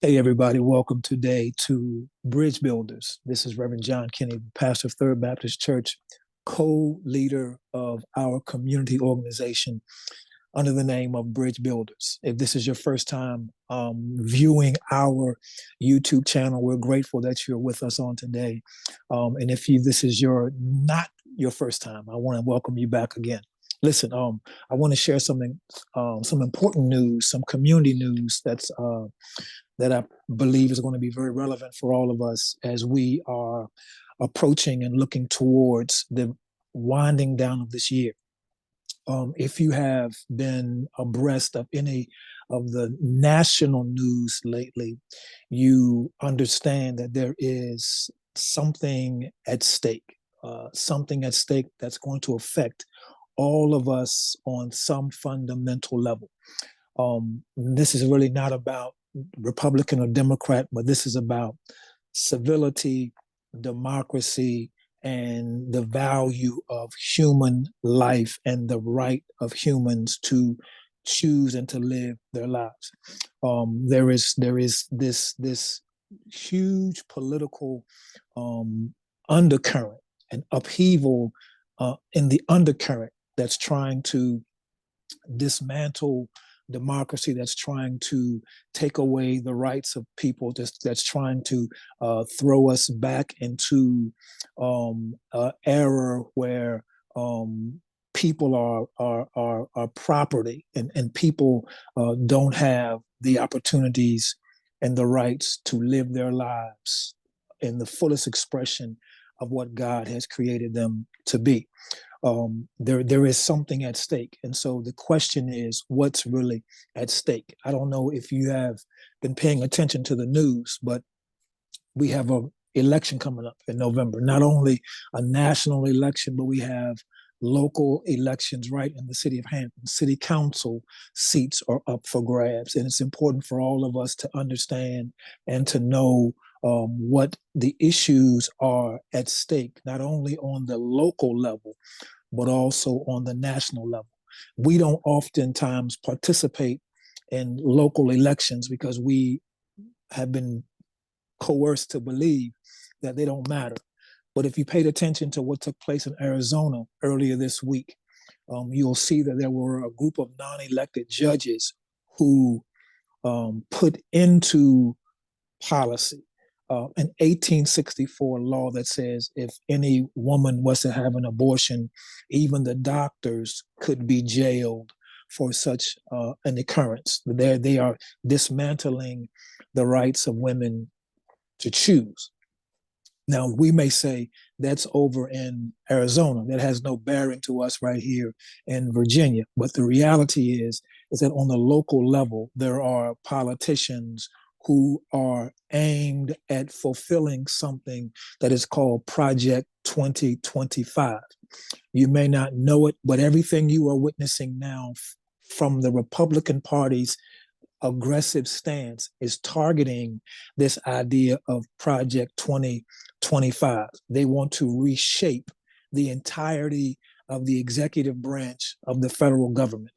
Hey, everybody, welcome today to Bridge Builders. This is Reverend John Kinney, pastor of Third Baptist Church, co leader of our community organization under the name of Bridge Builders. If this is your first time viewing our YouTube channel, we're grateful that you're with us on today. And if this is not your first time, I want to welcome you back again. Listen, I want to share some important news, some community news that I believe is going to be very relevant for all of us as we are approaching and looking towards the winding down of this year. If you have been abreast of any of the national news lately, you understand that there is something at stake that's going to affect all of us on some fundamental level. This is really not about Republican or Democrat, but this is about civility, democracy, and the value of human life and the right of humans to choose and to live their lives. There is this huge political undercurrent and upheaval in the undercurrent that's trying to dismantle democracy, that's trying to take away the rights of people, that's trying to throw us back into an era where people are property, and people don't have the opportunities and the rights to live their lives in the fullest expression of what God has created them to be. There is something at stake. And so the question is, what's really at stake? I don't know if you have been paying attention to the news, but we have an election coming up in November. Not only a national election, but we have local elections right in the city of Hampton. City council seats are up for grabs. And it's important for all of us to understand and to know what the issues are at stake, not only on the local level, but also on the national level. We don't oftentimes participate in local elections because we have been coerced to believe that they don't matter. But if you paid attention to what took place in Arizona earlier this week, you'll see that there were a group of non-elected judges who put into policy an 1864 law that says if any woman was to have an abortion, even the doctors could be jailed for such an occurrence. They are dismantling the rights of women to choose. Now, we may say that's over in Arizona. That has no bearing to us right here in Virginia. But the reality is that on the local level, there are politicians who are aimed at fulfilling something that is called Project 2025. You may not know it, but everything you are witnessing now from the Republican Party's aggressive stance is targeting this idea of Project 2025. They want to reshape the entirety of the executive branch of the federal government.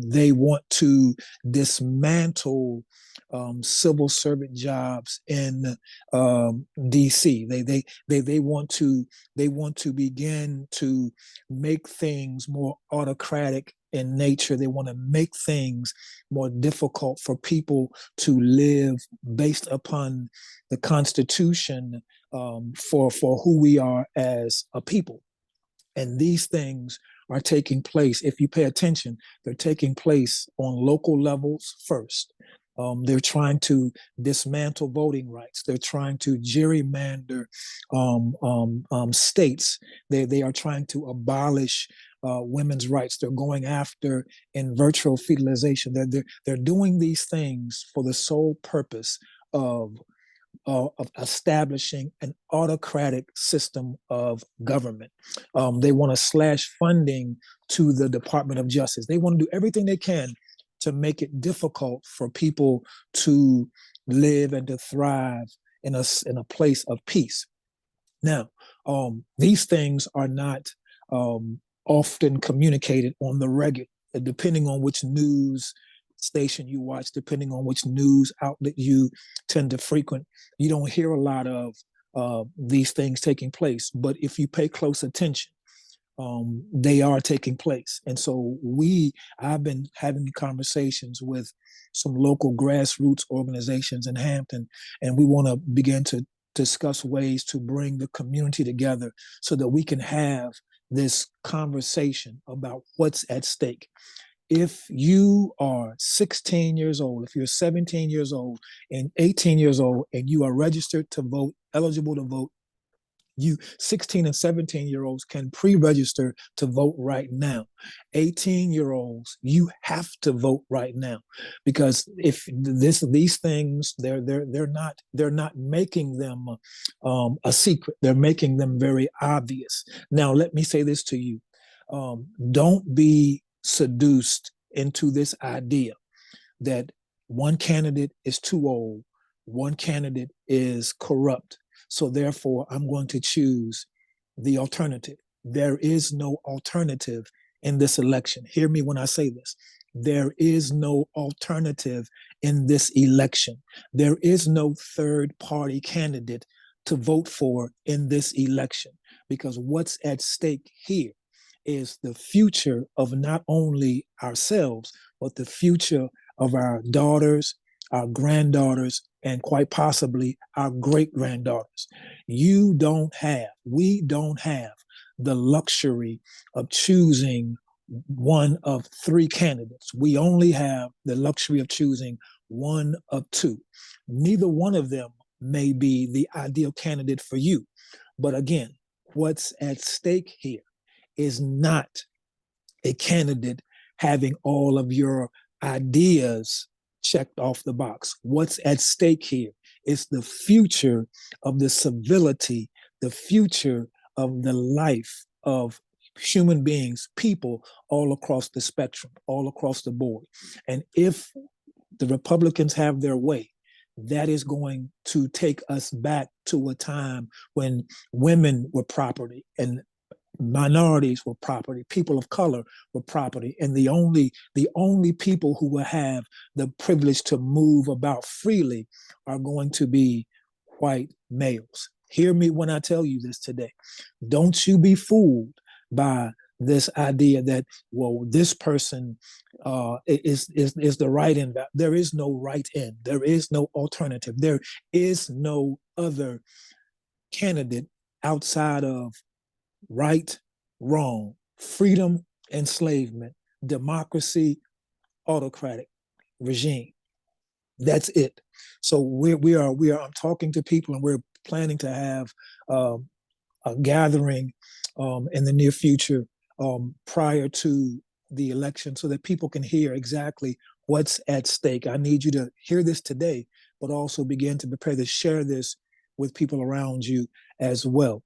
They want to dismantle civil servant jobs in D.C. They want to begin to make things more autocratic in nature. They want to make things more difficult for people to live based upon the Constitution for who we are as a people. And these things are taking place, if you pay attention, they're taking place on local levels first. They're trying to dismantle voting rights. They're trying to gerrymander states. They are trying to abolish women's rights. They're going after in vitro fertilization. They're doing these things for the sole purpose of establishing an autocratic system of government. They want to slash funding to the Department of Justice. They want to do everything they can to make it difficult for people to live and to thrive in a place of peace. Now, these things are not often communicated on the regular, depending on which news station you watch, depending on which news outlet you tend to frequent, you don't hear a lot of these things taking place. But if you pay close attention, they are taking place. And so I've been having conversations with some local grassroots organizations in Hampton, and we want to begin to discuss ways to bring the community together so that we can have this conversation about what's at stake. If you are 16 years old, if you're 17 years old and 18 years old, and you are registered to vote, eligible to vote, you 16 and 17-year-olds can pre-register to vote right now. 18-year-olds, you have to vote right now, because if these things, they're not making them a secret. They're making them very obvious. Now, let me say this to you: don't be seduced into this idea that one candidate is too old, one candidate is corrupt, so therefore I'm going to choose the alternative. There is no alternative in this election. Hear me when I say this. There is no alternative in this election. There is no third party candidate to vote for in this election, because what's at stake here is the future of not only ourselves, but the future of our daughters, our granddaughters, and quite possibly our great granddaughters. We don't have the luxury of choosing one of three candidates. We only have the luxury of choosing one of two. Neither one of them may be the ideal candidate for you. But again, what's at stake here is not a candidate having all of your ideas checked off the box. What's at stake here is the future of the civility, the future of the life of human beings, people all across the spectrum, all across the board. And if the Republicans have their way, that is going to take us back to a time when women were property and minorities were property, people of color were property, and the only people who will have the privilege to move about freely are going to be white males. Hear me when I tell you this today. Don't you be fooled by this idea that, well, this person is the right end. There is no right end. There is no alternative. There is no other candidate outside of right, wrong, freedom, enslavement, democracy, autocratic regime. That's it. So I'm talking to people, and we're planning to have a gathering in the near future prior to the election, so that people can hear exactly what's at stake. I need you to hear this today, but also begin to prepare to share this with people around you as well.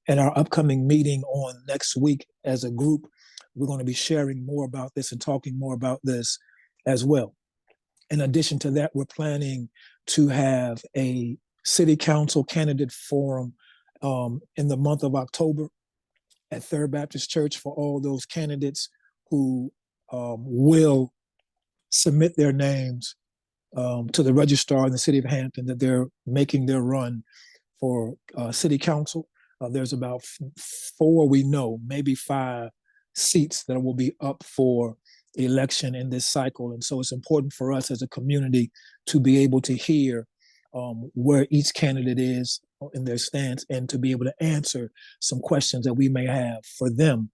At our upcoming meeting on next week as a group, we're going to be sharing more about this and talking more about this as well. In addition to that, we're planning to have a city council candidate forum in the month of October at Third Baptist Church for all those candidates who will submit their names to the registrar in the city of Hampton that they're making their run for city council. There's about 4, we know, maybe 5 seats that will be up for election in this cycle. And so it's important for us as a community to be able to hear where each candidate is in their stance, and to be able to answer some questions that we may have for them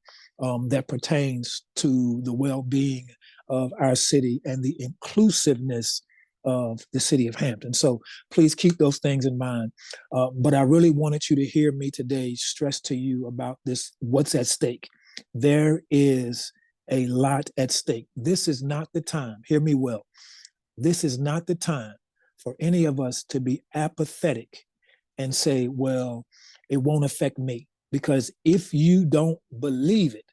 that pertains to the well-being of our city and the inclusiveness of the city of Hampton. So please keep those things in mind. But I really wanted you to hear me today stress to you about this, what's at stake. There is a lot at stake. This is not the time, hear me well, this is not the time for any of us to be apathetic and say, well, it won't affect me. Because if you don't believe it,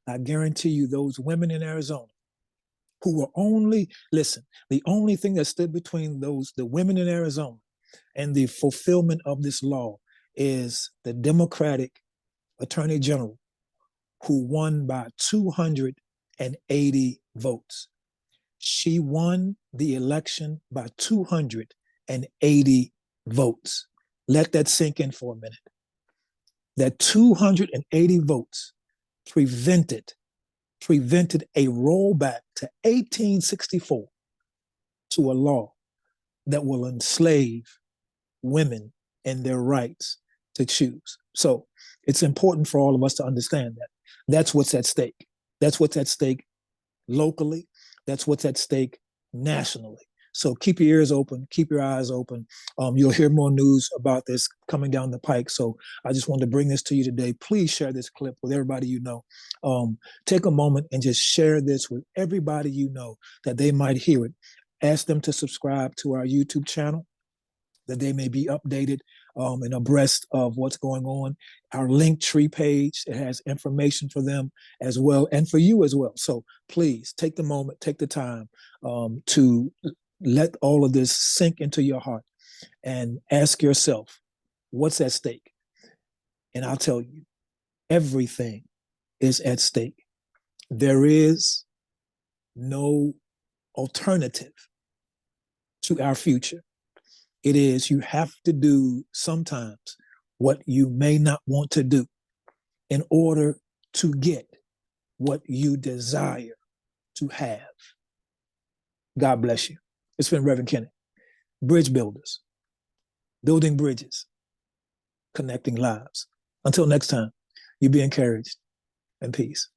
I guarantee you those women in Arizona who were the only thing that stood between the women in Arizona and the fulfillment of this law is the Democratic Attorney General, who won by 280 votes. She won the election by 280 votes. Let that sink in for a minute. That 280 votes prevented a rollback to 1864 to a law that will enslave women and their rights to choose. So it's important for all of us to understand that. That's what's at stake. That's what's at stake locally. That's what's at stake nationally. So keep your ears open, keep your eyes open. You'll hear more news about this coming down the pike. So I just wanted to bring this to you today. Please share this clip with everybody you know. Take a moment and just share this with everybody you know that they might hear it. Ask them to subscribe to our YouTube channel, that they may be updated and abreast of what's going on. Our Linktree page, it has information for them as well, and for you as well. So please take the moment, take the time to let all of this sink into your heart and ask yourself, what's at stake? And I'll tell you, everything is at stake. There is no alternative to our future. It is, you have to do sometimes what you may not want to do in order to get what you desire to have. God bless you. It's been Reverend Kenneth, Bridge Builders, building bridges, connecting lives. Until next time, you be encouraged and peace.